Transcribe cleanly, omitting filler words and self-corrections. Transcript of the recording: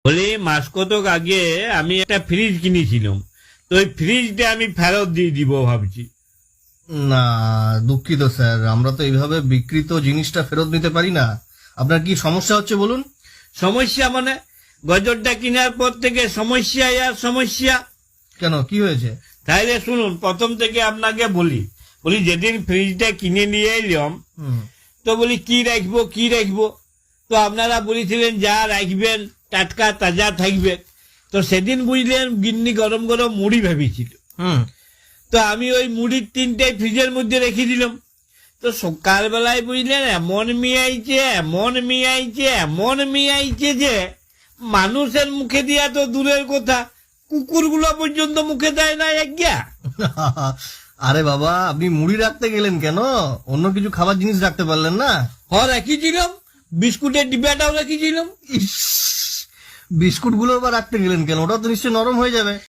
বলি মাস কতক আগে আমি একটা ফ্রিজ কিনেছিলাম, তো ওই ফ্রিজটা আমি ফেরত দিয়ে দিব ভাবছি। না, দুঃখিত স্যার, আমরা তো এইভাবে বিক্রিত জিনিসটা ফেরত নিতে পারি না। আপনার কি সমস্যা হচ্ছে বলুন? সমস্যা মানে গজরটা কেনার পর থেকে সমস্যা আর সমস্যা। কেন, কি হয়েছে? তাইলে শুনুন, প্রথম থেকে আপনাকে বলি যেদিন ফ্রিজটা কিনে নিয়ে এলাম, তো বলি কি রাখবো, তো আপনারা বলেছিলেন যা রাখবেন টাটকা তাজা থাকবে। তো সেদিন বুঝলেন গিন্নি গরম গরম মুড়ি ভেবেছিল, তো আমি ওই মুড়ির 3টাই ফ্রিজের মধ্যে রেখে দিলাম। তো সকালবেলায় বুঝলেন এমন মিয়াইছে যে মানুষের মুখে দিয়া তো দূরের কথা, কুকুরগুলো পর্যন্ত মুখে দেয় না একগা। আরে বাবা, আপনি মুড়ি রাখতে গেলেন কেন? অন্য কিছু খাবার জিনিস রাখতে পারলেন না? রেখেছিলাম, বিস্কুটের ডিব্বাটাও রেখেছিলাম। বিস্কুট গুলো আবার রাখতে গেলেন কেন? ওটা তো নিশ্চয়ই নরম হয়ে যাবে।